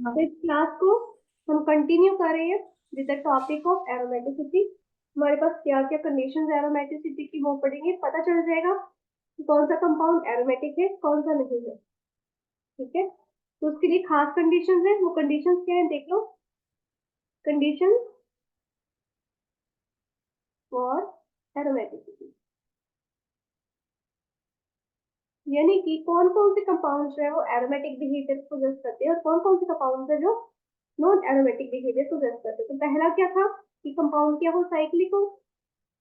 तो इस क्लास को हम कंटिन्यू कर रहे हैं with the topic of aromaticity. हमारे पास क्या क्या कंडीशंस एरोमेटिसिटी की वो पढ़ेंगे, पता चल जाएगा कि कौन सा कंपाउंड एरोमेटिक है कौन सा नहीं है। ठीक है, तो उसके लिए खास कंडीशंस है। वो कंडीशंस क्या है देख लो। कंडीशंस फॉर एरोमेटिसिटी, यानी कि कौन कौन से कंपाउंड जो है वो एरोमेटिक बिहेवियर पोजेस करते हैं और कौन कौन से कंपाउंड है जो नॉन एरोमेटिक बिहेवियर पोजेस करते हैं। तो पहला क्या था कि कंपाउंड क्या हो, साइक्लिक हो।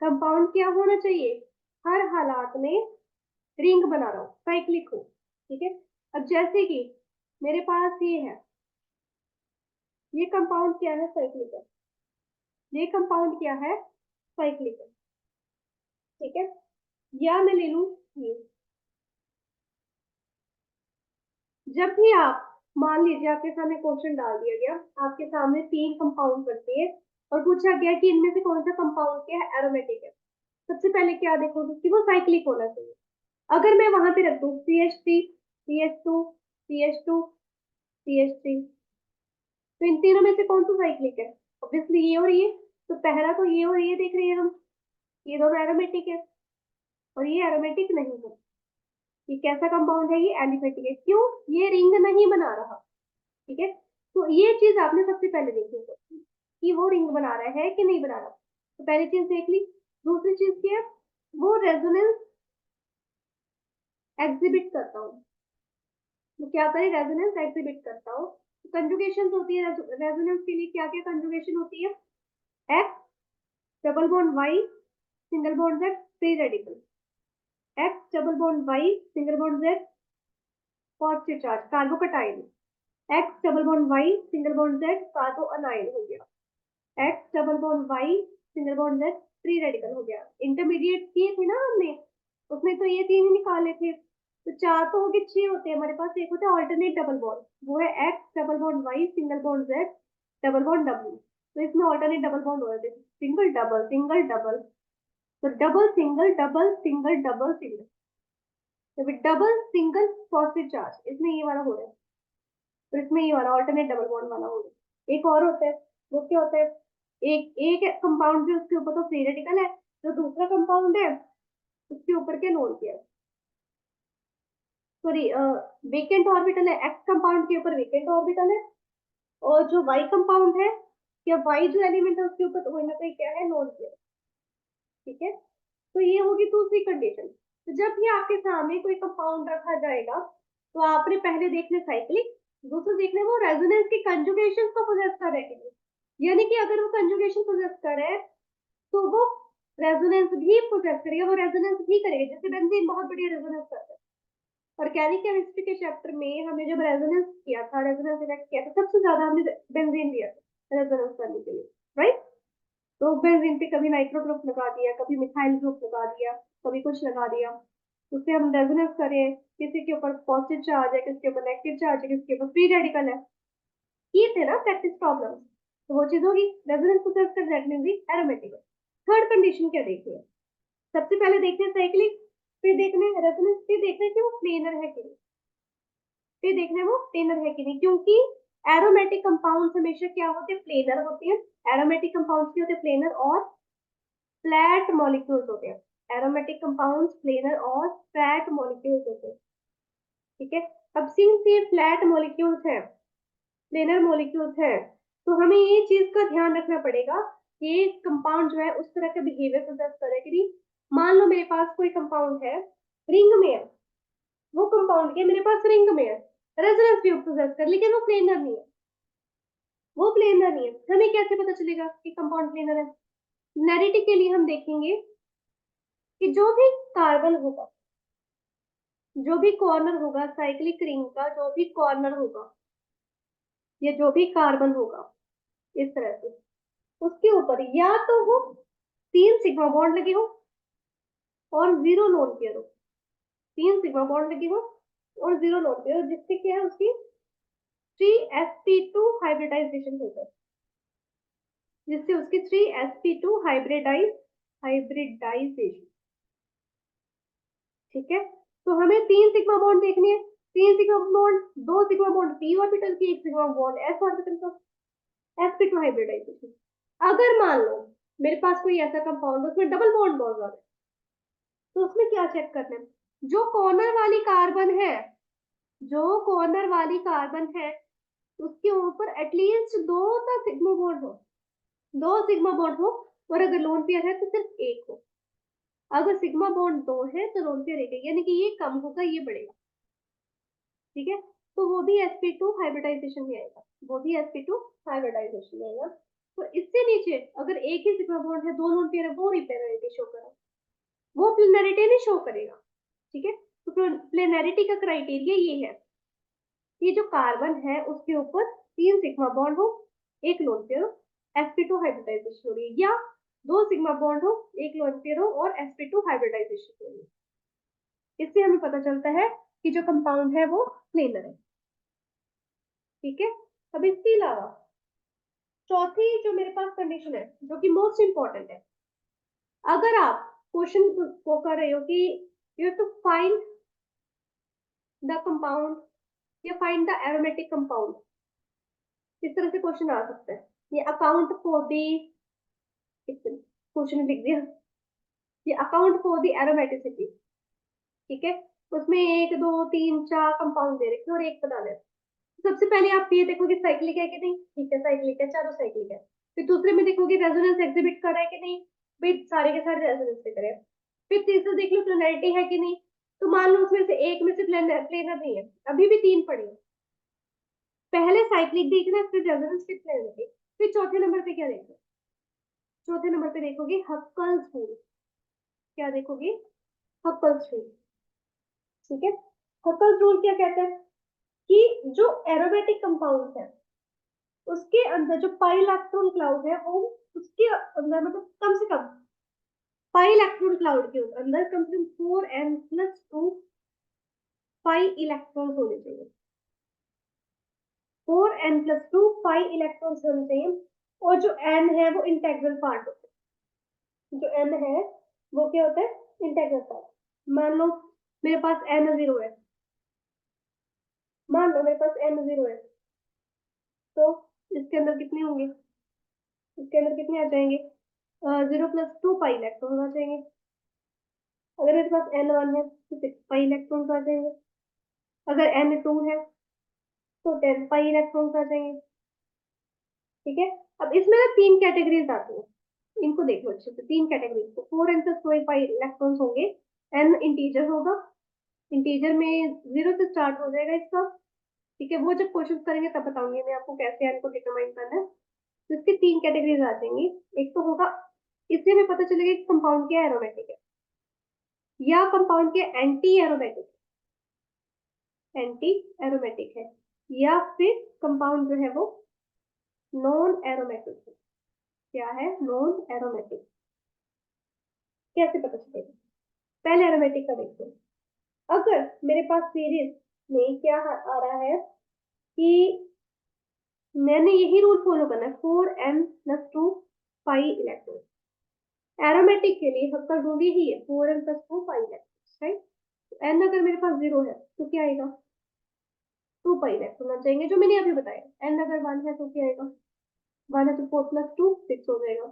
कंपाउंड क्या होना चाहिए, हर हालात में रिंग बना रहा हो, साइक्लिक हो। ठीक है, अब जैसे कि मेरे पास ये है, ये कंपाउंड क्या है, साइक्लिक है। ये कंपाउंड क्या है, साइक्लिक है। ठीक है, या मैं ले लूं ये। जब भी आप मान लीजिए आपके सामने क्वेश्चन डाल दिया गया, आपके सामने 3 कंपाउंड रखते हैं और पूछा गया कि इनमें से कौन सा कंपाउंड क्या है एरोमेटिक है, सबसे पहले क्या देखोगे कि वो साइक्लिक होना चाहिए। अगर मैं वहां पे रख दूं CH3 CH2 CH2 CH3, तो इन तीनों में से कौन सा साइक्लिक है, ऑब्वियसली ये और ये। तो पहला तो ये और ये देख रहे हैं हम, ये दोनों एरोमेटिक है और ये एरोमेटिक नहीं है। ये कैसा कंपाउंड है, ये एलिफेटिक है। क्यों, ये रिंग नहीं बना रहा। ठीक है, तो ये चीज आपने सबसे पहले देखनी है कि वो रिंग बना रहा है कि नहीं बना रहा। तो पहली चीज देख ली। दूसरी चीज क्या है, वो रेजोनेंस एग्जिबिट करता हूँ। तो क्या करे, रेजोनेंस एग्जिबिट करता हूँ। कंजुगेशन होती है रेजोनेंस के लिए, क्या क्या कंजुगेशन होती है, x double bond Y single bond Z free radical, X double bond Y single bond Z positive charge carbocation, X double bond Y single bond Z carbanion हो गया, X double bond Y single bond Z free radical हो गया। Intermediate किए थे ना हमने, उसमें तो ये 3 ही निकाले थे। तो 4 तो हो गए, 6 होते हैं हमारे पास। एक होता है ऑल्टरनेट डबल बॉन्ड, वो है x double bond Y single bond z double bond डब्ल्यू। तो इसमें ऑल्टरनेट डबल बॉन्ड हो रहे थे, सिंगल डबल सिंगल डबल। तो double single double single double single, तो डबल सिंगल पॉजिटिव चार्ज इसमें ये वाला हो रहा है। तो इसमें ये वाला ऑल्टरनेट डबल बॉन्ड वाला हो रहा है। एक और होता है, वो क्या होता है, एक एक कंपाउंड जो उसके ऊपर तो फ्री रेडिकल है, जो दूसरा कंपाउंड है उसके ऊपर के लोन किया, सॉरी वेकेंट ऑर्बिटल है। एक्स कंपाउंड के ऊपर वेकेंट ऑर्बिटल है, और जो वाई कंपाउंड है या वाई जो एलिमेंट है उसके ऊपर तो वही ना कहीं क्या है, लोन किया। ठीक है, तो ये होगी दूसरी कंडीशन। तो जब भी आपके सामने कोई कंपाउंड रखा जाएगा तो आपने पहले देखने साइक्लिक, दूसरा देखने वो रेजोनेंस की कंजुगेशन को पोजेस कर रहे हैं। यानी कि अगर वो कंजुगेशन पोजेस करे तो वो रेजोनेंस भी पोजेस करेगा, वो रेजोनेंस भी करेगा। जैसे बेंजीन बहुत बढ़िया रेजोनेंस करता है। ऑर्गेनिक केमिस्ट्री के चैप्टर में हमें जब रेजोनेंस किया था, रेजोनेंस इफेक्ट किया था, सबसे ज्यादा हमने बेंजीन लिया था रेजोनेंस करने के लिए, राइट। तो बेंजीन पे कभी नाइट्रो ग्रुप लगा दिया, कभी मिथाइल ग्रुप लगा दिया, कभी कुछ लगा दिया, उससे हम रेजोनेंस करें किसी के ऊपर पॉजिटिव चार्ज है, किसी के ऊपर नेगेटिव चार्ज है, किसी के ऊपर फ्री रेडिकल है। ये थे ना प्रैक्टिस प्रॉब्लम, तो वो चीज होगी रेजोनेंस प्रोसेस का, that means aromatic. Third condition क्या देखिए, सबसे पहले देखते हैं साइक्लिक, फिर देखने रेजोनेंस, फिर देखते हैं कि वो प्लेनर है कि नहीं, फिर देखने वो प्लेनर है कि नहीं। क्योंकि एरोमेटिक कंपाउंड्स हमेशा क्या होते हैं, प्लेनर होते हैं। एरोमेटिक कंपाउंड्स क्या होते हैं, प्लेनर और फ्लैट मॉलिक्यूल्स होते हैं। एरोमेटिक कंपाउंड्स प्लेनर और फ्लैट मॉलिक्यूल्स होते हैं। ठीक है, अब सिंस ये फ्लैट मॉलिक्यूल्स है, प्लेनर मॉलिक्यूल्स है, तो हमें ये चीज का ध्यान रखना पड़ेगा कि कंपाउंड जो है उस तरह का बिहेवियर पोजेस करे कि नहीं। मान लो मेरे पास कोई कंपाउंड है, रिंग में है, वो कंपाउंड के मेरे पास रिंग में है, रेजोनेंस भी पोजेस कर, लेकिन वो प्लेनर नहीं है। वो प्लेनर नहीं है, हमें कैसे पता चलेगा कि कंपाउंड प्लेनर है। क्लैरिटी के लिए हम देखेंगे कि जो भी कार्बन होगा, जो भी कॉर्नर होगा साइक्लिक रिंग का, जो भी कॉर्नर होगा या जो भी कार्बन होगा इस तरह से, उसके ऊपर या तो वो 3 सिग्मा बॉन्ड लगे हो और 0 लोन पेयर हो। 3 सिग्मा बॉन्ड लगे हो और 0 लोन पेयर हो, जिससे क्या है उसकी 3sp2 हाइब्रिडाइजेशन हो जाए, जिससे उसकी 3sp2 हाइब्रिडाइजेशन। ठीक है, तो हमें 3 सिग्मा बॉन्ड देखनी है। 3 sigma bond, 2 sigma bond p orbital की, एक सिग्मा बॉन्ड s ऑर्बिटल का, sp2 हाइब्रिडाइजेशन। अगर मान लो मेरे पास कोई ऐसा कंपाउंड उसमें डबल बॉन्ड बहुत ज्यादा है, तो उसमें क्या चेक करना है, जो कॉर्नर वाली कार्बन है, जो कॉर्नर वाली कार्बन है उसके ऊपर एटलीस्ट दो तो सिग्मा बॉन्ड हो, दो सिग्मा बॉन्ड हो, और अगर लोन पेयर है तो सिर्फ एक हो। अगर सिग्मा बॉन्ड दो है तो लोन पेयर एक है, यानी कि ये कम होगा ये बढ़ेगा, ठीक है। तो वो भी sp2 हाइब्रिडाइजेशन में आएगा, वो भी sp2 हाइब्रिडाइजेशन में आएगा। तो इससे नीचे अगर एक ही सिग्मा बॉन्ड है, दो लोन पेयर है, वो रिपेयरिटी शो करेगा, वो प्लेनरिटी नहीं शो करेगा, ठीक है। तो प्लेनरिटी का क्राइटेरिया ये है, ये जो कार्बन है उसके ऊपर तीन सिग्मा बॉन्ड हो, एक लोन पेयर हो, sp2 हाइब्रिडाइजेशन हो रही है, या दो सिग्मा बॉन्ड हो, एक लोन पेयर हो और sp2 हाइब्रिडाइजेशन हो रही है। इससे हमें पता चलता है कि जो कंपाउंड है वो प्लेनर है, ठीक है। अब इसके अलावा चौथी जो मेरे पास कंडीशन है जो कि मोस्ट इंपॉर्टेंट है, अगर आप क्वेश्चन को कर रहे हो कि you have to find the compound या फाइंड द एरोमेटिक कंपाउंड, इस तरह से क्वेश्चन आ सकता है। ये अकाउंट फॉर दी, क्वेश्चन लिख दिया, ये अकाउंट फॉर दी एरोमेटिसिटी, ठीक है। उसमें एक दो तीन चार कंपाउंड दे रखे और एक बताना है। सबसे पहले आप ये देखोगे साइक्लिक है कि नहीं, ठीक है साइक्लिक है, चारों साइक्लिक है। फिर दूसरे में देखोगे रेजोनेंस एग्जिबिट कर रहा है कि नहीं, भाई सारे के सारे रेजोनेंस पे करे। फिर तीसरा देख लो प्लेनरिटी है कि नहीं, तो मान लो उसमें से एक में से प्लेनर नहीं है, अभी भी तीन पड़े हैं। पहले साइक्लिक देखना, फिर रेजोनेंस, फिर प्लेनरिटी, फिर चौथे नंबर पे क्या देखो, चौथे नंबर पे देखोगे हक्कल्स रूल। क्या देखोगे, हक्कल्स रूल, ठीक है। हक्कल्स रूल क्या कहता है कि जो एरोमेटिक कंपाउंड है उसके अंदर जो पाई इलेक्ट्रॉन क्लाउड है वो उसके अंदर मतलब कम से कम पाई इलेक्ट्रॉन क्लाउड के अंदर कम से कम 4n+2 पाई इलेक्ट्रॉन होने चाहिए, 4n+2 पाई इलेक्ट्रॉन होने चाहिए। और जो n है वो इंटेग्रल पार्ट होता है, जो n है वो क्या होता है, इंटेग्रल पार्ट। मान लो मेरे पास n0 है, मान लो मेरे पास n0 है, तो इसके अंदर कितने होंगे, इसके अंदर कितने आ जाएंगे, 0+2 पाई इलेक्ट्रॉन आ जाएंगे। अगर मेरे पास n1 है तो 6 पाई इलेक्ट्रॉन आ जाएंगे, अगर n2 है तो 10 पाई इलेक्ट्रॉन आ जाएंगे, ठीक है। अब इसमें ना तीन कैटेगरीज आती हैं, इनको देखो अच्छे से, तीन कैटेगरीज, तो 4n+2 पाई इलेक्ट्रॉन्स होंगे, n इंटीजर होगा, इंटीजर में 0 से स्टार्ट हो जाएगा इसका, ठीक है। वो जब क्वेश्चन करेंगे तब बताऊंगी मैं आपको कैसे n को डिटरमाइन करना है। तो इसकी तीन कैटेगरीज आ जाएंगी, एक तो होगा, इससे हमें पता चलेगा कि कंपाउंड क्या एरोमेटिक है, या कंपाउंड के एंटी एरोमेटिक, एंटी एरोमेटिक है, या फिर कंपाउंड जो है वो नॉन एरोमेटिक है। क्या है, नॉन एरोमेटिक। कैसे पता चलेगा, पहले एरोमेटिक का देखते हैं। अगर मेरे पास सीरीज में क्या आ रहा है कि मैंने यही रूल फॉलो करना है, 4n+2 पाई इलेक्ट्रॉन, एरोमेटिक के लिए सबका रूल यही है, 4n+2 pi electron, right. n अगर मेरे पास 0 है तो क्या आएगा, 2 पाई इलेक्ट्रॉन आ जाएंगे, जो मैंने अभी बताया। n अगर 1 है तो क्या आएगा, 1 है तो 4+2 6 हो जाएगा।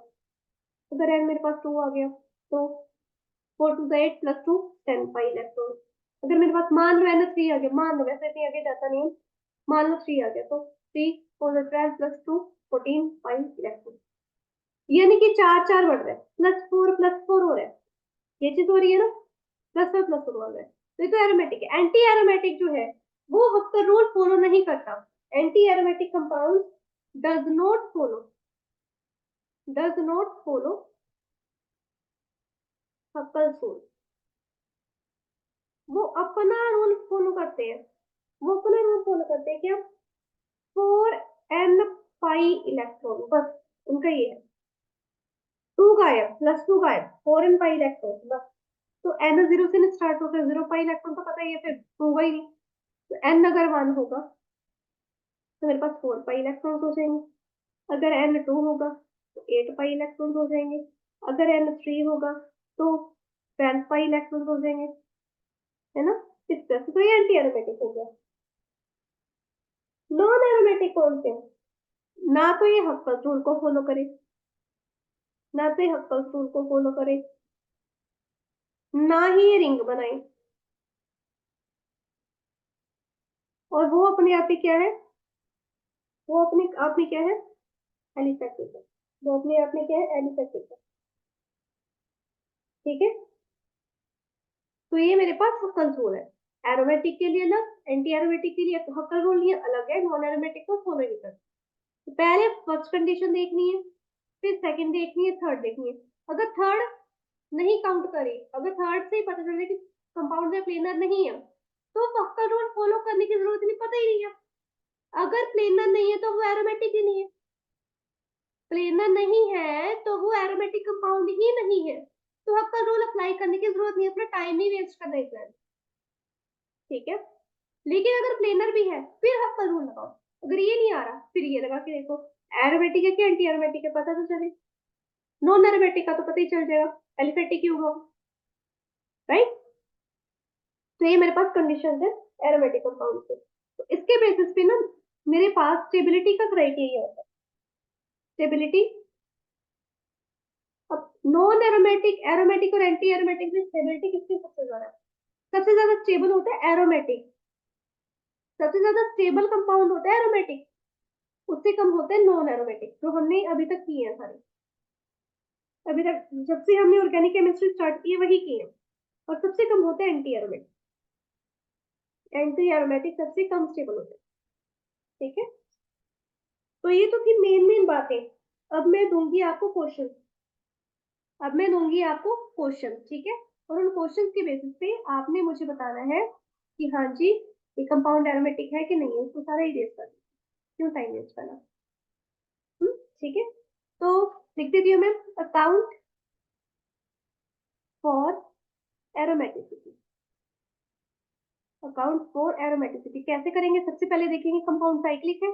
अगर n मेरे पास 2 आ गया तो 4 to the 8 + 2 10 पाई इलेक्ट्रॉन। अगर मेरे पास मान लो n 3 आ गया, मान लो, वैसे इतनी आगे जाता नहीं है, मान लो 3 आ गया तो 3 4 12 + 2 14 पाई इलेक्ट्रॉन, यानी कि चार चार बढ़ रहा है, +4 हो रहा है, ये चीज हो रही है ना, +4 हो रहा है। तो ये तो एरोमेटिक है। एंटी एरोमेटिक जो है वो हक्कर रूल फॉलो नहीं करता, anti aromatic compound does not follow, does not follow Huckel's rule, वो अपना रूल फॉलो करते हैं, वो अपना रूल फॉलो करते हैं क्या, 4n पाई इलेक्ट्रॉन, बस उनका ये है, 2 गायब, +2 गायब, 4n पाई इलेक्ट्रॉन बस। तो n 0 से स्टार्ट होकर 0 पाई इलेक्ट्रॉन तो पता ही है, फिर होगा ही नहीं। तो n अगर 1 होगा तो मेरे पास 4 पाई इलेक्ट्रॉन हो जाएंगे, अगर n2 होगा तो 8 पाई इलेक्ट्रॉन हो जाएंगे, अगर n3 होगा तो 12 पाई इलेक्ट्रॉन हो जाएंगे, है ना। इस तरह से तो ये एंटी एरोमेटिक हो गया। एरोमेटिक कौन से हैं? ना तो ये हक्कल रूल को फॉलो करे, ना तो ये हक्कल रूल को फॉलो करे, ना ही ये रिंग बनाए, और वो अपने आप ही क्या है, वो अपने आप में क्या है, एलिफेटिक है। वो अपने आप में क्या है, एलिफेटिक है। ठीक है, तो ये मेरे पास हक्कल रूल है। एरोमेटिक के लिए अलग, एंटी एरोमेटिक के लिए हक्कल रूल ये अलग है, नॉन एरोमेटिक को फॉलो नहीं करते। तो पहले फर्स्ट कंडीशन देखनी है, फिर सेकंड देखनी है, थर्ड देखनी है। अगर थर्ड नहीं काउंट करी, अगर थर्ड से ही पता चल रहा है कि कंपाउंड में प्लेनर नहीं है, तो हक्कल रूल फॉलो करने की जरूरत नहीं, पता ही नहीं है। अगर प्लेनर नहीं है तो वो एरोमेटिक ही नहीं है, प्लेनर नहीं है तो वो एरोमेटिक कंपाउंड ही नहीं है। तो हक्कल रूल अप्लाई करने की जरूरत नहीं है, अपना टाइम नहीं वेस्ट करना है। ठीक है, लेकिन अगर प्लेनर भी है फिर हक्कल रूल लगाओ। अगर ये नहीं आ रहा फिर ये लगा के देखो, एरोमेटिक है कि एंटी एरोमेटिक है पता तो चले। नॉन एरोमेटिक का तो पता ही चल जाएगा, एलिफेटिक ही होगा, राइट। तो ये मेरे पास कंडीशन है एरोमेटिक कंपाउंड से। तो इसके बेसिस पे ना मेरे पास स्टेबिलिटी का क्राइटेरिया होता है। स्टेबिलिटी, अब नॉन एरोमेटिक, एरोमेटिक और एंटी एरोमेटिक में स्टेबिलिटी किसकी सबसे ज्यादा है? सबसे ज्यादा स्टेबल होता है एरोमेटिक, सबसे ज्यादा स्टेबल कंपाउंड होता है एरोमेटिक, उससे कम होते हैं नॉन एरोमेटिक, जो हमने अभी तक किए हैं सारे। अभी तक जब से हमने ऑर्गेनिक केमिस्ट्री स्टार्ट की है वही किए हैं। और सबसे कम होते हैं एंटी एरोमेटिक, एंटी एरोमेटिक सबसे कम स्टेबल होते हैं। ठीक है, तो ये तो थी मेन मेन बातें। अब मैं दूंगी आपको क्वेश्चन, अब मैं दूंगी आपको क्वेश्चन, ठीक है। और उन क्वेश्चन के बेसिस पे आपने मुझे बताना है कि हाँ जी ये कंपाउंड एरोमेटिक है कि नहीं है, उसको सारा इरेज करना, क्यों टाइम वेस्ट करना। ठीक है, तो लिख देती हूँ मैं, account for aromaticity. Account for aromaticity कैसे करेंगे? सबसे पहले देखेंगे कंपाउंड साइक्लिक है,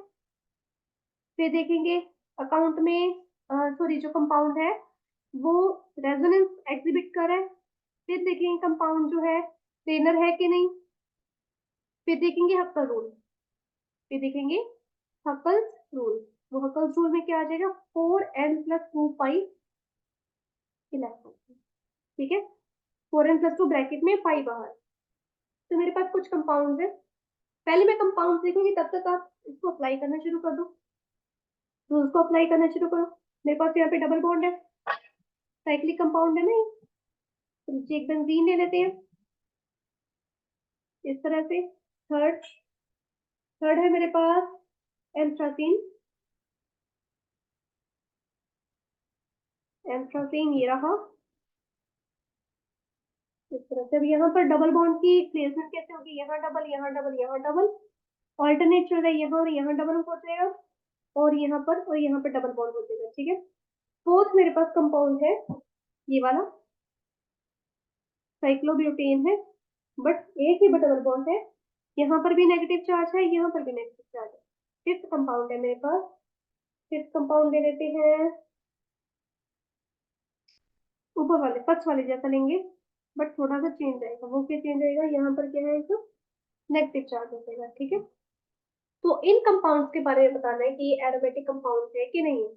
फिर देखेंगे अकाउंट में सॉरी जो कंपाउंड है वो रेजोनेंस एग्जिबिट कर रहा है, फिर देखेंगे कंपाउंड जो है प्लेनर है कि नहीं, फिर देखेंगे हक्कल रूल, फिर देखेंगे हक्कल्स रूल। वो हक्कल्स रूल में क्या आ जाएगा, 4n+2 पाई इलेक्ट्रॉन। ठीक है, 4n+2 ब्रैकेट में पाई बाहर। तो मेरे पास कुछ कंपाउंड है, पहले मैं कंपाउंड देखूंगी तब तक आप इसको अप्लाई करना शुरू कर दो, रूल्स को अप्लाई करना शुरू करो। मेरे पास यहाँ पे डबल बॉन्ड है, साइक्लिक कंपाउंड है ना ये, तो नीचे एक बेंजीन ले लेते हैं इस तरह से। थर्ड, थर्ड है मेरे पास एंथ्रासीन, एंथ्रासीन ये रहा इस तरह से। अब यहाँ पर डबल बॉन्ड की प्लेसमेंट कैसे होगी, यहाँ डबल, यहाँ डबल, यहाँ डबल, ऑल्टरनेट चल रहा है, यहाँ और यहाँ डबल हो जाएगा, और यहाँ पर डबल बॉन्ड हो जाएगा। ठीक है, फोर्थ मेरे पास कंपाउंड है ये वाला, साइक्लोब्यूटेन है, बट एक ही डबल बॉन्ड है, यहाँ पर भी नेगेटिव चार्ज है, यहाँ पर भी नेगेटिव चार्ज है। फिफ्थ कंपाउंड है मेरे पास, फिफ्थ कंपाउंड ले लेते हैं, ऊपर वाले फर्स्ट वाले जैसा लेंगे, बट थोड़ा सा चेंज आएगा। वो क्या चेंज आएगा, यहाँ पर क्या है, एक नेगेटिव चार्ज हो जाएगा। ठीक है, तो इन कंपाउंड्स के बारे में बताना है कि ये एरोमेटिक कंपाउंड है कि नहीं है।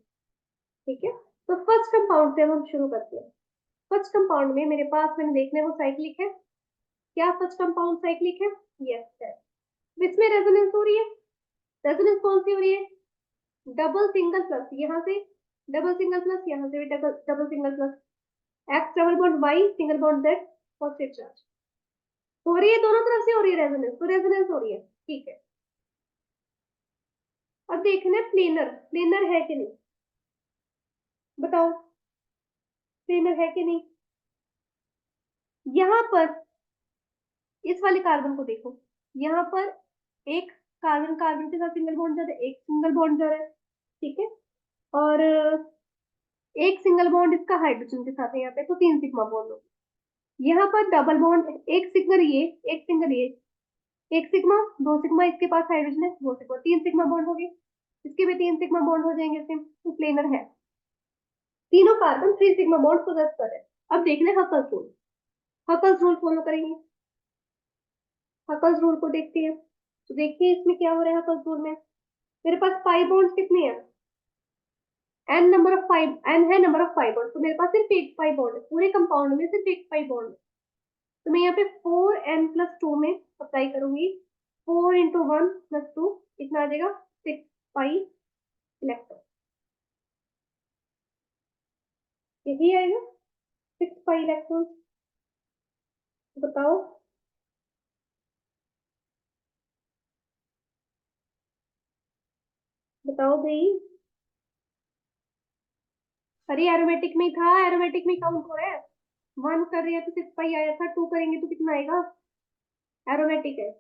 ठीक है, तो फर्स्ट कंपाउंड से हम शुरू करते हैं। फर्स्ट कंपाउंड में मेरे पास मैंने देखना है वो साइक्लिक है, क्या फर्स्ट कंपाउंड साइक्लिक है? यस है। इसमें रेजोनेंस हो रही है, रेजोनेंस कौन सी हो रही है, डबल सिंगल प्लस, यहाँ से डबल सिंगल प्लस, यहाँ से भी double double single plus, x double bond Y single bond Z positive charge हो रही है, दोनों तरफ से हो रही है रेजोनेंस, तो रेजोनेंस हो रही है। ठीक है, अब देखना है प्लेनर, प्लेनर है कि नहीं, बताओ प्लेनर है कि नहीं। यहाँ पर इस वाले कार्बन को देखो, यहाँ पर एक कार्बन कार्बन के साथ सिंगल बॉन्ड जा रहा है, एक सिंगल बॉन्ड जा रहा है। ठीक है, और एक सिंगल बॉन्ड इसका हाइड्रोजन के साथ है यहाँ पे, तो 3 सिग्मा बॉन्ड हो। यहाँ पर डबल बॉन्ड, एक सिंगल ये, एक सिंगल ये, एक सिग्मा, 2 सिग्मा, इसके पास हाइड्रोजन है, 2 सिग्मा, 3 सिग्मा बॉन्ड हो गए, इसके भी 3 सिग्मा बॉन्ड हो जाएंगे सेम, तो प्लेनर है। तीनों कार्बन 3 सिग्मा बॉन्ड पोजेस कर है। अब देखना है Huckel's rule, Huckel's rule follow करेंगे, हकल्स रूल को देखते हैं। तो देखिए इसमें क्या हो रहा है हकल्स रूल में, मेरे पास पाई बॉन्ड्स कितने हैं, n number of pi, n है नंबर ऑफ पाई बॉन्ड, तो मेरे पास सिर्फ एक पाई बॉन्ड है, पूरे कंपाउंड में सिर्फ एक पाई बॉन्ड है। तो मैं यहाँ पे 4n+2 में अप्लाई करूंगी, 4 × 1 + 2 कितना आ जाएगा, 6 पाई इलेक्ट्रॉन, यही आएगा 6 पाई इलेक्ट्रॉन। बताओ, बताओ भाई। अरे एरोमेटिक में ही था, एरोमेटिक में काउंट हो रहा है, 1 कर रही है तो 6 पाई आया था, 2 करेंगे तो कितना आएगा, एरोमेटिक है।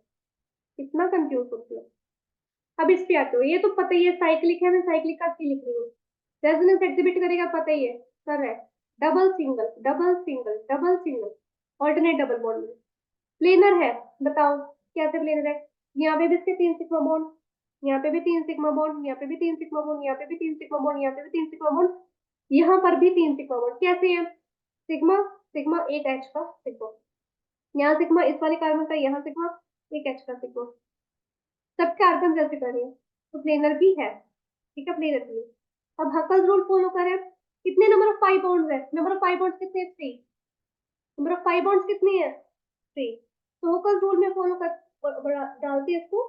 कितना कंफ्यूज होती है। अब इस पे आते हो, ये तो पता ही है साइक्लिक है, मैं साइक्लिक का सी लिख रही हूँ। रेजोनेंस एग्जिबिट करेगा पता ही है, कर रहा है, double single double single double single, alternate double bond में। प्लेनर है, बताओ कैसे प्लेनर है, यहाँ पे भी इसके 3 सिग्मा बॉन्ड, यहाँ पे भी 3 सिग्मा बॉन्ड, यहाँ पे भी 3 सिग्मा बॉन्ड, यहाँ पे भी 3 सिग्मा बॉन्ड, यहाँ पे भी 3 सिग्मा बॉन्ड, यहाँ पर भी 3 सिग्मा बॉन्ड। कैसे है, सिग्मा सिग्मा एक एच का सिग्मा, यहाँ सिग्मा इस वाले कार्बन का, यहाँ सिग्मा एक एच का सिग्मा, सब कार्बन जैसे करे, तो प्लेनर भी है, ठीक है, प्लेनर भी है। अब हकल्स रूल फॉलो करें, कितने नंबर ऑफ पाई बॉन्ड्स है, नंबर ऑफ पाई बॉन्ड्स कितने हैं, 3, नंबर ऑफ पाई बॉन्ड्स कितने हैं, 3। तो हकल्स रूल में फॉलो कर, डालते हैं इसको,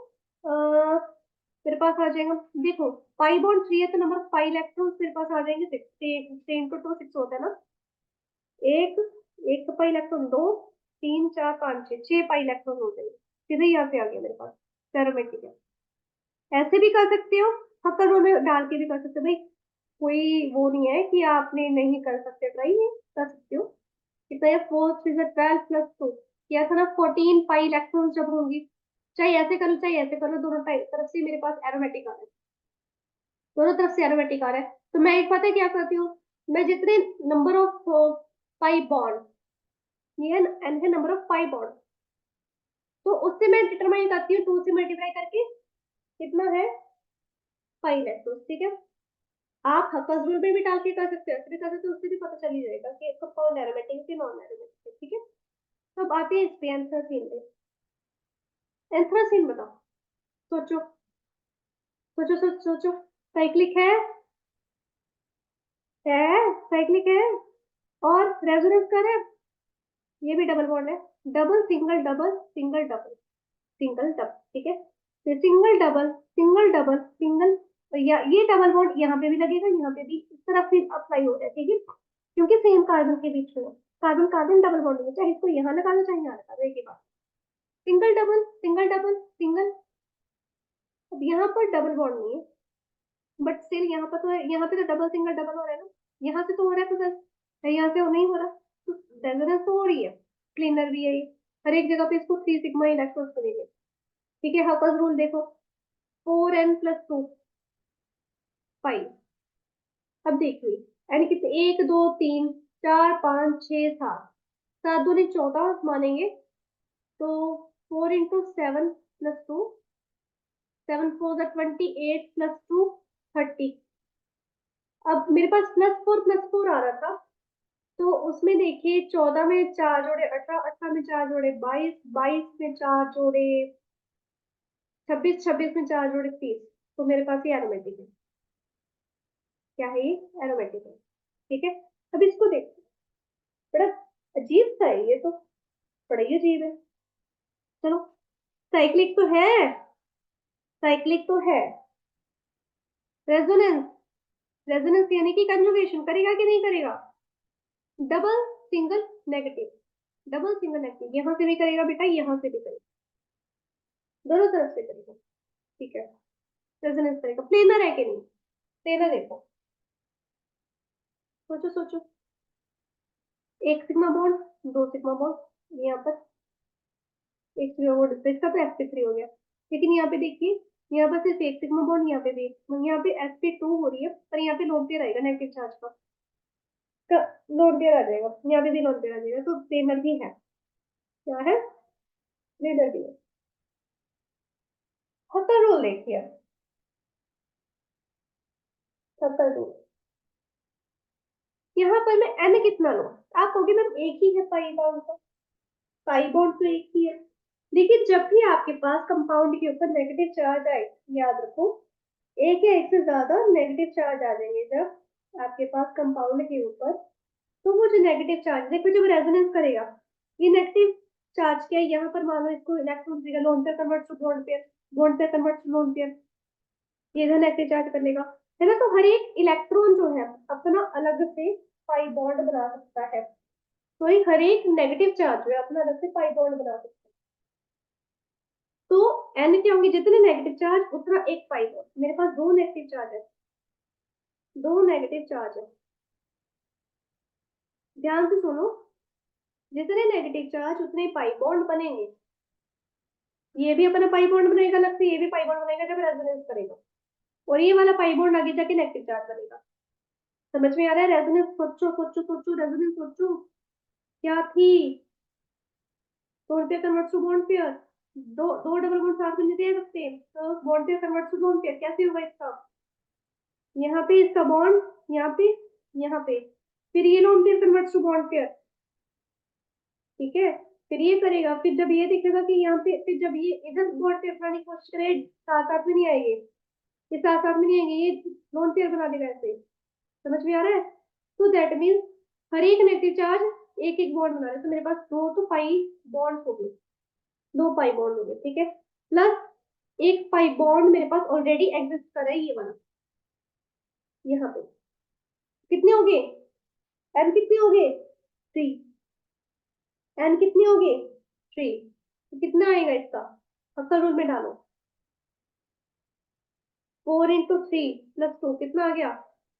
मेरे पास आ जाएगा, देखो पाई बॉन्ड 3 है तो नंबर ऑफ पाई इलेक्ट्रॉन्स मेरे पास आ जाएंगे 6, 3 × 2 6 होता है ना, एक, एक का पाई इलेक्ट्रॉन, 2, 3, 4, 5, 6 पाई इलेक्ट्रॉन हो जाएंगे, सीधे यहाँ से आ गया मेरे पास, पैरोमेट्रिक है। ऐसे भी कर सकते हो, हक्कर रो में डाल के भी कर सकते हो भाई, कोई वो नहीं है कि आपने नहीं कर सकते, ट्राई है कर सकते हो। कितना है, 4 × 3 = 12 + 2, किया था ना, 14 पाई इलेक्ट्रॉन जब होंगी, चाहे ऐसे कर लो चाहे ऐसे कर लो, दोनों तरफ से मेरे पास एरोमेटिक आ रहा है, दोनों तरफ से एरोमेटिक आ रहा है। तो मैं एक पता है क्या करती हूँ, मैं जितने नंबर ऑफ पाई बॉन्ड, ये एन है नंबर ऑफ पाई बॉन्ड, तो उससे मैं डिटरमाइन करती हूँ 2 से मल्टीप्लाई करके कितना है पाई इलेक्ट्रॉन, ठीक है। आप हक्कास रूल में भी डाल के कर सकते हो, ऐसे भी कर सकते हो, उससे भी पता चल ही जाएगा कि कंपाउंड एरोमेटिक है कि नॉन एरोमेटिक है, ठीक है। तो अब आते हैं इस पे एंथ्रासीन पे, एंथ्रासीन बताओ, सोचो सोचो सोचो सोचो, साइक्लिक है साइक्लिक है, और रेजोनेंस कर है, ये भी डबल बॉन्ड है, double single double single double single double, ठीक है। तो सिंगल डबल सिंगल, या ये डबल बॉन्ड यहाँ पे भी लगेगा, यहाँ पे भी इस तरफ भी अप्लाई हो रहा है, ठीक है, क्योंकि सेम कार्बन के बीच में कार्बन कार्बन डबल बॉन्ड है, चाहे इसको यहाँ लगा लो चाहे यहाँ लगा लो, एक ही बात, single double single double single. अब यहाँ पर डबल बॉन्ड नहीं है, बट स्टिल यहाँ पर तो है, यहाँ पे तो डबल सिंगल डबल हो रहा है ना, यहाँ से तो हो रहा है प्रोसेस, यहाँ से नहीं हो रहा, तो रेजोनेंस तो हो रही है, क्लीनर भी है ये, हर एक जगह पे इसको 3 सिग्मा इलेक्ट्रॉन्स मिलेंगे, ठीक है। हकर्स रूल देखो, 4n+2 पाई, अब देखिए, यानी कितने, 1 2 3 4 5 6 7, 7 दूनी 14 मानेंगे, तो 4 × 7 + 2, 7 4 = 28 + 2 30। अब मेरे पास +4 आ रहा था, तो उसमें देखिए 14 में 4 जोड़े 18, 18 में 4 जोड़े 22, 22 में 4 जोड़े 26, 26 में 4 जोड़े 30, तो मेरे पास ये एरोमेटिक है, क्या है ये, एरोमेटिक है, ठीक है। अब इसको देखो, बड़ा अजीब सा है ये तो, बड़ा ही अजीब है। चलो, साइक्लिक तो है, साइक्लिक तो है, रेजोनेंस, रेजोनेंस यानी कि कंजुगेशन करेगा कि नहीं करेगा, double single negative, double single negative, यहाँ से भी करेगा बेटा, यहाँ से भी करेगा, दोनों तरफ से करेगा, ठीक है। रेजोनेंस करेगा, प्लेनर है कि नहीं, प्लेनर देखो, सोचो सोचो, 1 सिग्मा बॉन्ड, 2 सिग्मा बॉन्ड, यहाँ पर 1 सिग्मा बॉन्ड, इसका तो sp3 हो गया, लेकिन यहाँ पे देखिए, यहाँ पर सिर्फ 1 सिग्मा बॉन्ड, यहाँ पे भी, यहाँ पे sp2 हो रही है, पर यहाँ पे लोन पेयर आएगा नेगेटिव चार्ज का लोन पेयर आ जाएगा, यहाँ पे भी लोन पेयर आ जाएगा, तो प्लेनर भी है, क्या है, प्लेनर भी है। हक्कर रूल देखिए, हक्कर रूल, यहाँ पर मैं n कितना लूँ, आप कहोगे मैम एक ही है पाई बॉन्ड का, पाई बॉन्ड तो एक ही है, लेकिन जब भी आपके पास कंपाउंड के ऊपर नेगेटिव चार्ज आए, याद रखो, एक या एक से ज्यादा नेगेटिव चार्ज आ जाएंगे जब आपके पास कंपाउंड के ऊपर। तो वो जो नेगेटिव चार्ज देखो जब रेजोनेंस करेगा, ये नेगेटिव चार्ज क्या है, यहाँ पर मान लो इसको इलेक्ट्रॉन देगा, lone pair convert to bond pair, bond pair convert to lone pair, ये इधर नेगेटिव चार्ज कर लेगा, है ना। तो हर एक इलेक्ट्रॉन जो है अपना अलग से पाई बॉन्ड बना सकता है। तो ये हर एक नेगेटिव चार्ज जो है अपना अलग से पाई बॉन्ड बना सकता है। तो एन के होंगे जितने नेगेटिव चार्ज उतना एक पाई बॉन्ड। मेरे पास दो नेगेटिव चार्ज है, दो नेगेटिव चार्ज है, ध्यान से सुनो। जितने नेगेटिव चार्ज उतने पाई बॉन्ड बनेंगे। ये भी अपना पाई बॉन्ड बनाएगा अलग से, ये भी पाई बॉन्ड बनाएगा जब रेजोनेंस करेगा, और ये वाला पाई बॉन्ड आगे जाके नेगेटिव चार्ज बनेगा। समझ में आ रहा है? रेजोनेंस सोचो सोचो सोचो, रेजोनेंस सोचो क्या थी। Bond pair converts to bond pair, दो दो डबल बॉन्ड साथ में नहीं दे सकते, तो bond pair converts to bond pair कैसे होगा इसका, यहाँ पे इसका बॉन्ड, यहाँ पे, यहाँ पे, फिर ये lone pair converts to bond pair, ठीक है। फिर ये करेगा, फिर जब ये दिखेगा कि यहाँ पे, फिर जब ये इधर बॉन्ड पेयर बनाने की कोशिश करे, साथ साथ में नहीं आएंगे, ये साथ साथ में नहीं आएंगे, ये लोन पेयर बना देगा ऐसे। समझ में आ रहा है? तो दैट मीन्स हर एक नेगेटिव चार्ज एक एक बॉन्ड बना रहे हैं। तो मेरे पास दो तो पाई बॉन्ड हो गए, दो पाई बॉन्ड हो गए, ठीक है। प्लस एक पाई बॉन्ड मेरे पास ऑलरेडी एग्जिस्ट कर रहा है, ये वाला यहाँ पे। कितने हो गए? एन कितने हो गए? थ्री। एन कितने हो गए? थ्री। तो कितना आएगा इसका, अक्सर रूल में डालो। 4 × 3 + 2 कितना आ गया?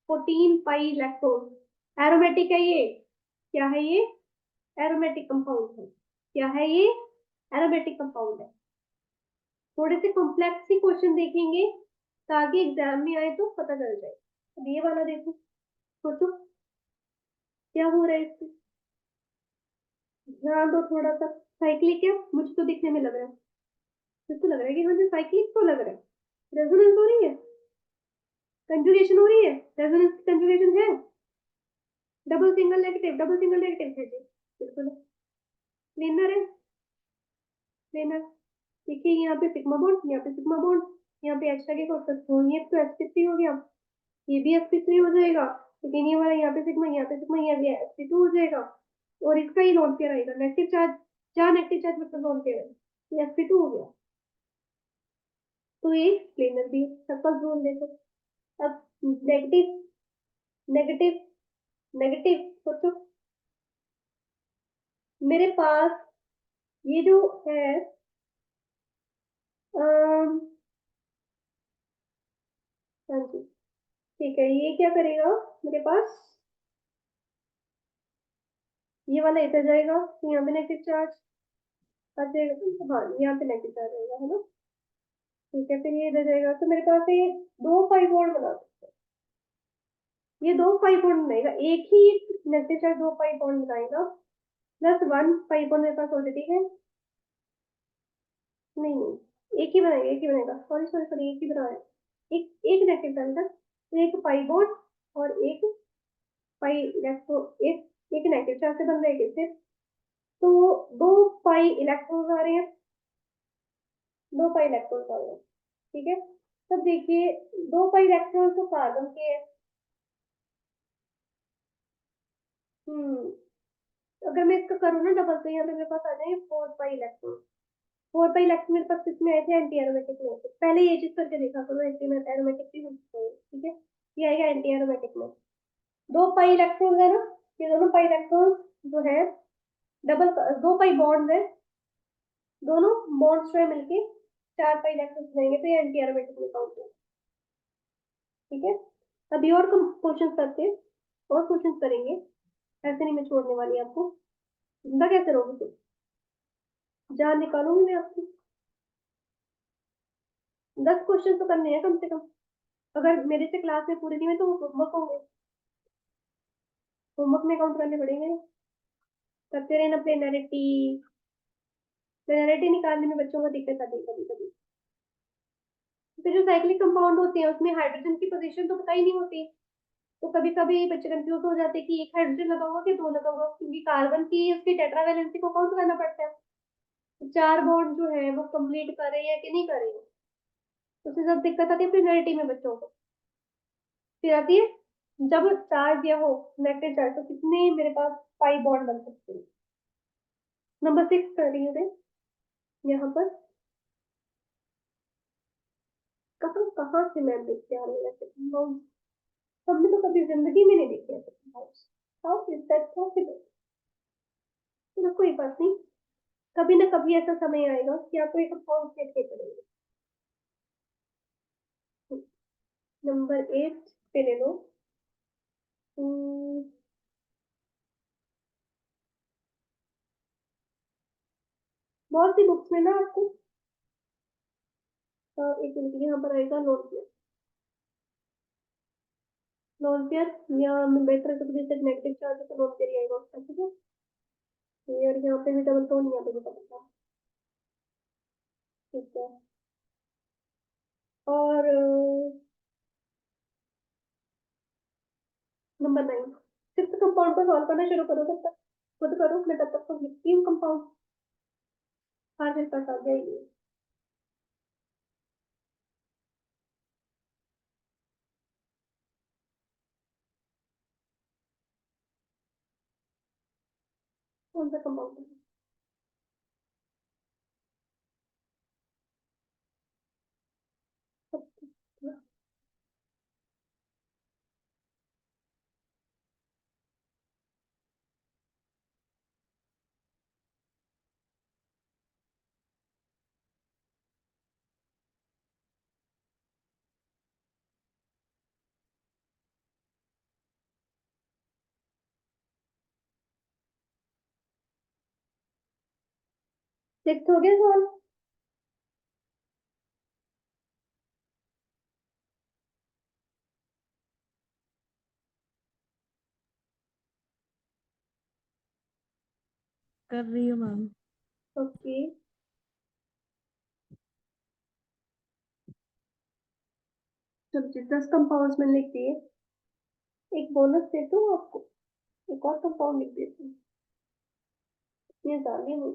14 पाई इलेक्ट्रॉन। एरोमेटिक है ये, क्या है ये? एरोमेटिक कंपाउंड है। क्या है ये? एरोमेटिक कंपाउंड है। थोड़े से कॉम्प्लेक्स ही क्वेश्चन देखेंगे ताकि एग्जाम में आए तो पता चल जाए। अब ये वाला देखो, सोचो क्या हो रहा है इससे, ध्यान दो थोड़ा सा। साइक्लिक है मुझे तो दिखने में लग रहा है, मुझे तो लग रहा है कि मुझे साइक्लिक तो लग रहा है। रेजोनेंस हो रही है, कंजुगेशन हो रही है, रेजोनेंस कंजुगेशन है। Double single negative, double single negative है जी, बिल्कुल प्लेनर है, प्लेनर। देखिए यहाँ पे सिग्मा बॉन्ड, यहाँ पे सिग्मा बॉन्ड, यहाँ पे एच लगे तो ये तो sp3 हो गया, ये भी sp3 हो जाएगा, लेकिन ये वाला यहाँ पे सिग्मा, यहाँ पे सिग्मा, यहाँ पे sp2 हो जाएगा, और इसका ही लोन पेयर आएगा नेगेटिव चार्ज, जहाँ नेगेटिव चार्ज मतलब लोन पेयर है, ये sp2 हो गया। तो ये प्लेनर भी है। सर्कल जोन देखो। अब नेगेटिव, नेगेटिव, नेगेटिव सोचो। मेरे पास ये जो है, अम, हाँ जी, ठीक है, ये क्या करेगा मेरे पास, ये वाला इधर जाएगा, तो यहाँ पे नेगेटिव चार्ज आ जाएगा, हाँ यहाँ पे नेगेटिव चार्ज आएगा, है ना। ठीक है, फिर ये इधर जाएगा, तो मेरे पास ये दो पाई बॉन्ड बना सकते हैं। ये दो पाई बॉन्ड बनाएगा, एक ही नेगेटिव चार्ज दो पाई बॉन्ड बनाएगा, +1 पाई बॉन्ड मेरे पास ऑलरेडी है। नहीं नहीं, एक ही बनाएगा, एक ही बनेगा, सॉरी सॉरी सॉरी, एक ही बनाया, एक एक नेगेटिव चार्ज था, तो एक पाई बॉन्ड और एक पाई इलेक्ट्रो, एक एक नेगेटिव चार्ज से बन रहे थे। तो दो पाई इलेक्ट्रॉन आ रहे हैं, दो पाई इलेक्ट्रॉन आ रहे हैं, ठीक है। तब देखिए, दो पाई इलेक्ट्रॉन तो कार्बन के हैं। हम्म, अगर मैं इसका करूँ ना डबल, तो यहाँ पे मेरे पास आ जाएंगे 4 पाई इलेक्ट्रॉन। 4 पाई इलेक्ट्रॉन मेरे पास किसमें आए थे? एंटी एरोमेटिक में। पहले ये चीज करके देखा करो, एंटी एरोमेटिक भी हो सकता है, ठीक है। ये आएगा एंटी एरोमेटिक में। दो पाई इलेक्ट्रॉन है ना, ये दोनों पाई इलेक्ट्रॉन जो है डबल, दो पाई बॉन्ड है, दोनों बॉन्ड्स जो है मिलके 4 पाई इलेक्ट्रॉन बनाएंगे, तो ये एंटी एरोमेटिक में काउंट होगा, ठीक है। अभी और क्वेश्चन करते हैं, और क्वेश्चन करेंगे, ऐसे नहीं मैं छोड़ने वाली आपको। जिंदा कैसे रहोगे फिर, जान निकालूंगी मैं आपकी। 10 क्वेश्चन तो करने हैं कम से कम, अगर मेरे से क्लास में पूरे नहीं हुए तो वो होमवर्क होंगे, होमवर्क में काउंट करने पड़ेंगे। करते रहना प्लेनरिटी, प्लेनरिटी निकालने में बच्चों को दिक्कत आती है कभी कभी। फिर जो साइक्लिक कंपाउंड होते हैं उसमें हाइड्रोजन की पोजीशन तो पता ही नहीं होती, तो कभी कभी बच्चे कंफ्यूज हो जाते हैं कि एक हाइड्रोजन लगा हुआ कि दो लगा हुआ, क्योंकि कार्बन की उसकी टेट्रावैलेंसी को काउंट करना पड़ता है, तो 4 बॉन्ड जो है वो कंप्लीट कर रहे हैं कि नहीं कर रहे हैं। तो उससे जब दिक्कत आती है प्रिनरिटी में बच्चों को, फिर आती है जब चार्ज दिया हो नेगेटिव चार्ज, तो कितने मेरे पास पाई बॉन्ड बन सकते हैं। नंबर 6 कर रही हूँ यहाँ पर। कहाँ कहाँ से मैम देख के आ रही है ऐसे compounds? सबने तो कभी जिंदगी में नहीं देखे ऐसे compounds। How is that possible? चलो कोई बात नहीं, कभी ना कभी ऐसा समय आएगा कि आपको एक कंपाउंड देखने पड़ेंगे। नंबर 8 पे ले लो। हम्म, बहुत सी बुक्स में ना आपको एक मिनट यहाँ पर आएगा लोन पेयर। लोन पेयर या बेटर से नेगेटिव चार्ज है तो लोन पेयर ही आएगा उसका, ठीक है। और यहाँ पे भी डबल टोन, यहाँ पे भी डबल टोन, ठीक है। और नंबर 9 सिक्स कंपाउंड को सॉल्व करना शुरू करो, तब तक खुद करो, मैं तब तक तो लिखती हूँ कंपाउंड। हाँ मेरे पास आ जाएगी। कौन सा कंपाउंड है? सिक्स हो गया सॉल्व। कर रही हूँ मैम। ओके, चलिए 10 कंपाउंड्स मैंने लिख दिए। एक बोनस देता हूँ आपको, एक और कंपाउंड लिख देती हूँ, ये ज्यादा नहीं।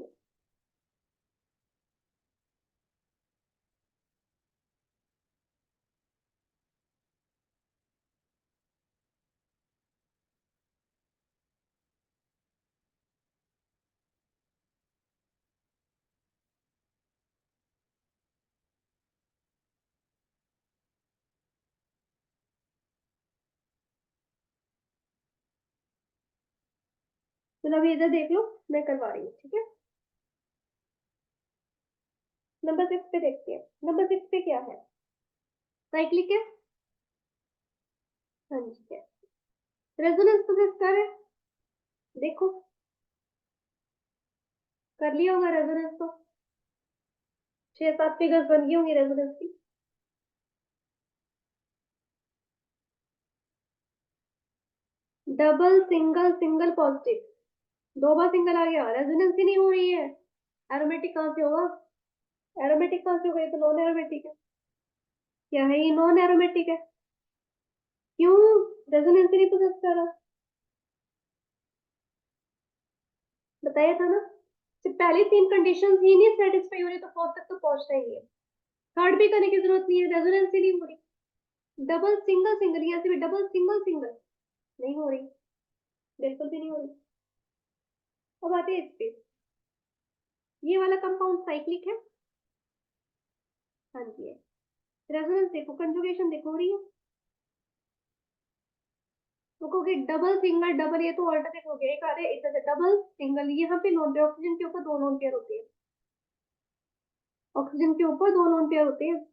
चलो अभी इधर देख लो, मैं करवा रही हूँ, ठीक है। नंबर 6 पे देखते हैं। नंबर 6 पे क्या है? साइक्लिक है, हाँ जी है। रेजोनेंस तो किसका है? देखो, कर लिया होगा रेजोनेंस तो, 6-7 फिगर्स बन गई होंगी रेजोनेंस की। डबल सिंगल सिंगल पॉजिटिव, दो बार सिंगल आ गया, रेजोनेंस ही नहीं हो रही है। एरोमेटिक कहाँ से होगा? एरोमेटिक कहाँ से होगा? ये तो नॉन एरोमेटिक है। क्या है ये? नॉन एरोमेटिक है। क्यों? रेजोनेंस ही नहीं पोजेस कर रहा। बताया था ना, जब पहली 3 कंडीशन ही नहीं सेटिस्फाई हो रही तो फोर्थ तक तो पहुंचना ही है। थर्ड भी करने की जरूरत नहीं है, रेजोनेंस ही नहीं हो रही। डबल सिंगल सिंगल, यहाँ से भी डबल सिंगल सिंगल नहीं हो रही, बिल्कुल भी नहीं हो रही। अब आते हैं इस पे। ये वाला कंपाउंड साइक्लिक है, हाँ जी है। रेजोनेंस देखो, कंजुगेशन देखो हो रही है। तो कहोगे डबल सिंगल डबल, ये तो ऑल्टरनेट हो गया, एक आ रहा है इधर से डबल सिंगल, यहाँ पे लोन पेयर, ऑक्सीजन के ऊपर 2 लोन पेयर होते हैं, ऑक्सीजन के ऊपर 2 लोन पेयर होते हैं।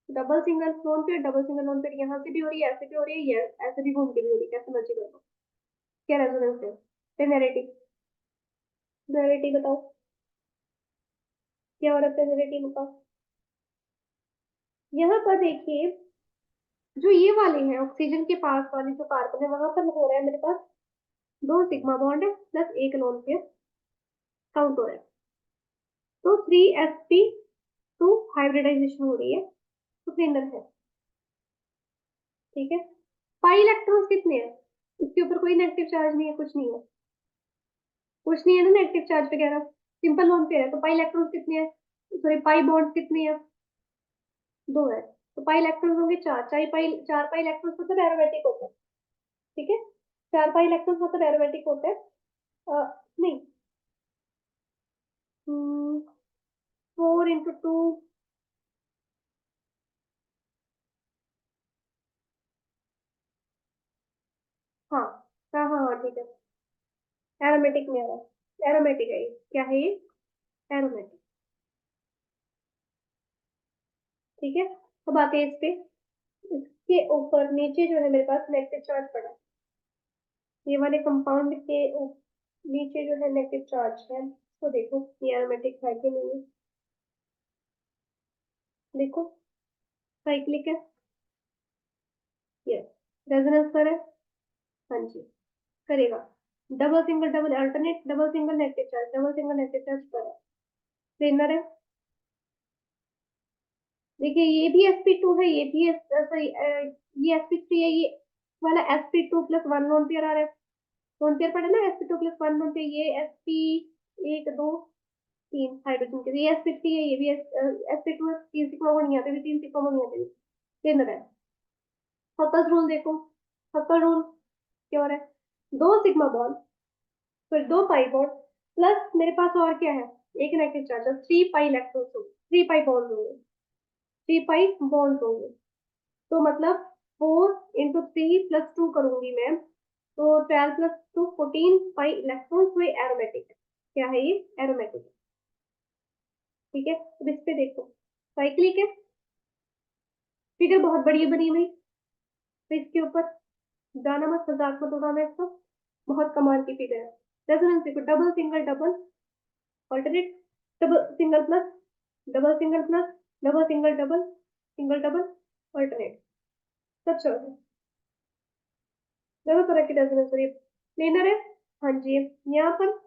Double single lone pair, double single lone pair, यहाँ से भी हो रही है, ऐसे भी हो रही है, ऐसे भी घूम के भी हो रही है, कैसे मर्जी कर लो। क्या रेजोनेंस है? पेनैरिटी, पेनैरिटी बताओ क्या हो रहा है पेनैरिटी में? पास यहाँ पर देखिए, जो ये वाले हैं ऑक्सीजन के पास वाली जो कार्बन है, वहां पर हो रहा है मेरे पास 2 सिग्मा बॉन्ड है प्लस 1 लोन पेयर काउंट हो रहा है, तो 3sp2 हाइब्रिडाइजेशन हो रही है, तो सिंगल है, ठीक है। पाई इलेक्ट्रॉन्स कितने हैं? इसके ऊपर कोई नेगेटिव चार्ज नहीं है, कुछ नहीं है, कुछ नहीं है ना नेगेटिव चार्ज वगैरह, सिंपल लोन पेयर है, तो पाई इलेक्ट्रॉन्स कितने हैं, सॉरी पाई बॉन्ड्स कितने हैं? दो है, तो पाई इलेक्ट्रॉन्स होंगे चार, चार पाई इलेक्ट्रॉन्स मतलब एरोमेटिक होता है। ठीक है, चार पाई इलेक्ट्रॉन्स मतलब एरोमेटिक होता है। नहीं, 4 into 2। हाँ हाँ हाँ हाँ, ठीक है, एरोमेटिक में आ रहा है, एरोमेटिक है ये, क्या है ये, एरोमेटिक। ठीक है, अब आते हैं इस पे, इसके ऊपर नीचे जो है मेरे पास नेगेटिव चार्ज पड़ा है। ये वाले कंपाउंड के नीचे जो है नेगेटिव चार्ज है, तो देखो ये एरोमेटिक है कि नहीं है। देखो, साइक्लिक है, यस, रेजोनेंस पर है, हाँ जी, करेगा। Double single double alternate, double single negative charge, double single negative charge पर है, प्लेनर है। देखिए ये भी sp2 है, ये भी सॉरी, ये sp3 है, ये वाला sp2 + 1 लोन पेयर आ रहा है, लोन पेयर पड़ा ना, sp2 + 1 लोन पेयर, ये sp1 2 3 हाइड्रोजन के, ये sp3 है, ये भी sp2 है, 3 सिग्मा बॉन्ड यहाँ पे भी, 3 सिग्मा बॉन्ड यहाँ पे भी, प्लेनर है। हकल रूल देखो, हकल रूल क्या हो रहा है, 2 सिग्मा बॉन्ड, फिर 2 पाई बॉन्ड, प्लस मेरे पास और क्या है, एक negative charge, 3 pi electron, 3 pi bond होंगे, 3 पाई बॉन्ड होंगे, तो मतलब 4 into 3 + 2 करूंगी मैं, तो 12 + 2 14 पाई इलेक्ट्रॉन्स हुए एरोमेटिक है। क्या है ये, एरोमेटिक है। ठीक है, अब इस पे देखो, साइक्लिक है, फिगर बहुत बढ़िया बनी हुई, तो इसके ऊपर जाना मत, मजाक मत उड़ाना इसका, बहुत कमाल की फिगर है। रेजोनेंस देखो, double single double alternate, double single plus, double single plus, double single double, single double alternate, सब चल रहा है, दोनों तरह की रेजोनेंस हो रही है, प्लेनर है, हाँ जी। यहाँ पर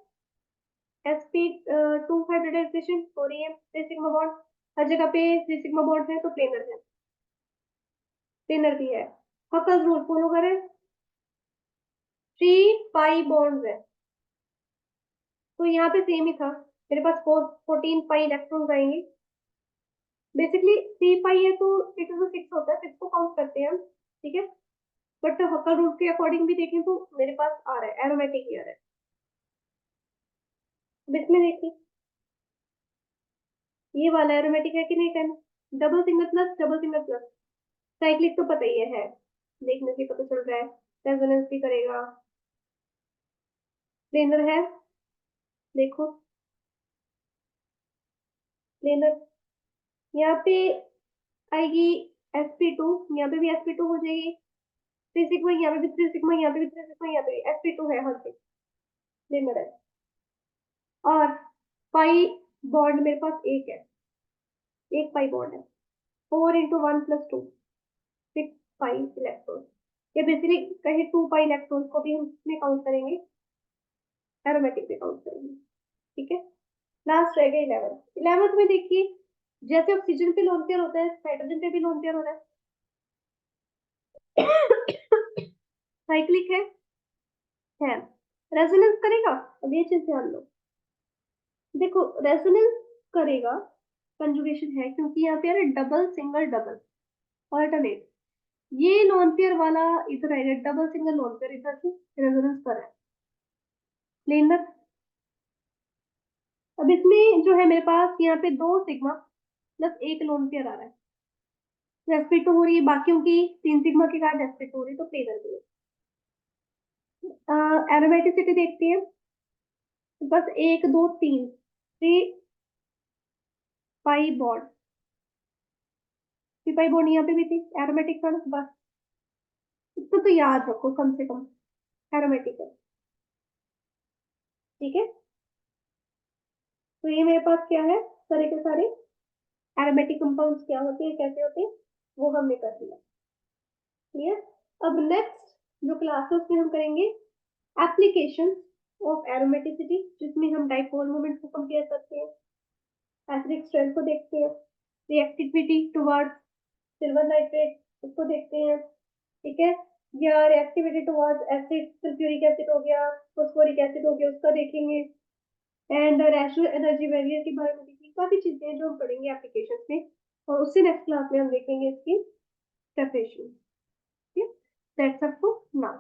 sp2 हाइब्रिडाइजेशन हो रही है, 3 सिग्मा बॉन्ड, हर जगह पे 3 सिग्मा बॉन्ड है, तो प्लेनर है, प्लेनर भी है। हकल रूल फॉलो करें, 3 पाई बॉन्ड है, तो यहाँ पे सेम ही था, मेरे पास 14 पाई इलेक्ट्रॉन्स आएंगे, बेसिकली 3 पाई है तो 6 होता है, 6 को काउंट करते हैं हम, ठीक है, बट हकल रूल के अकॉर्डिंग भी देखें तो मेरे पास आ रहा है, एरोमेटिक ही आ रहा है। अब इसमें देखिए, ये वाला एरोमेटिक है कि नहीं, 10, double single plus, double single plus, cyclic तो पता ही है, देखने से पता चल रहा है, रेजोनेंस भी करेगा, प्लेनर है, देखो प्लेनर, यहाँ पे आएगी sp2, यहाँ पे भी sp2 हो जाएगी, 3 सिग्मा, यहाँ पे भी 3 सिग्मा, यहाँ पे भी 3 सिग्मा, यहाँ पे भी sp2 है, हर पे प्लेनर है। और पाई बॉन्ड मेरे पास एक है, एक पाई बॉन्ड है, 4 into 1 + 2, 6 पाई इलेक्ट्रॉन, ये बेसिकली कहीं 2 पाई इलेक्ट्रॉन को भी हम इसमें काउंट करेंगे, एरोमेटिक में काउंट करेंगे। ठीक है, लास्ट रह गया 11th, 11th में देखिए, जैसे ऑक्सीजन पे लोन पेयर होता है, हाइड्रोजन पे भी लोन पेयर होता है, साइक्लिक है, रेजोनेंस करेगा, अब ये चीज ध्यान लो, देखो रेजोनेंस करेगा, कंजुगेशन है क्योंकि यहाँ पे आ रहा है डबल सिंगल डबल ऑल्टरनेट, ये लोन पेयर वाला इधर आएगा, डबल सिंगल लोन पेयर इधर से रेजोनेंस पर है, प्लेनर। अब इसमें जो है मेरे पास यहाँ पे 2 सिग्मा प्लस एक लोन पेयर आ रहा है, sp2 हो रही है, बाकियों की 3 सिग्मा के कारण sp2 हो रही है, तो प्लेनर भी है। एरोमेटिसिटी देखते हैं, बस 1 2 3, 3 पाई बॉन्ड, 3 पाई बॉन्ड यहाँ पे भी थी, एरोमेटिक का बस, इसको तो याद रखो कम से कम, एरोमेटिक है। ठीक है, तो ये मेरे पास क्या है, सारे के सारे एरोमेटिक कंपाउंड्स क्या होते हैं, कैसे होते हैं, वो हमने कर दिया, क्लियर। अब नेक्स्ट जो क्लासेस में हम करेंगे, एप्लीकेशन ऑफ एरोमेटिसिटी, जिसमें हम डाइपोल मोमेंट को कंपेयर करते हैं, एसिडिक स्ट्रेंथ को देखते हैं, रिएक्टिविटी टुवर्ड्स सिल्वर नाइट्रेट उसको देखते हैं, ठीक है, या reactivity towards acid, sulphuric acid हो गया, फॉस्फोरिक एसिड हो गया, उसका देखेंगे, एंड रैशनल एनर्जी बैरियर के बारे में देखिए, काफी चीजें हैं जो हम पढ़ेंगे एप्लीकेशन में। और उससे नेक्स्ट क्लास में हम देखेंगे इसकी सेपरेशन। ठीक है, दैट्स अप टू नाउ।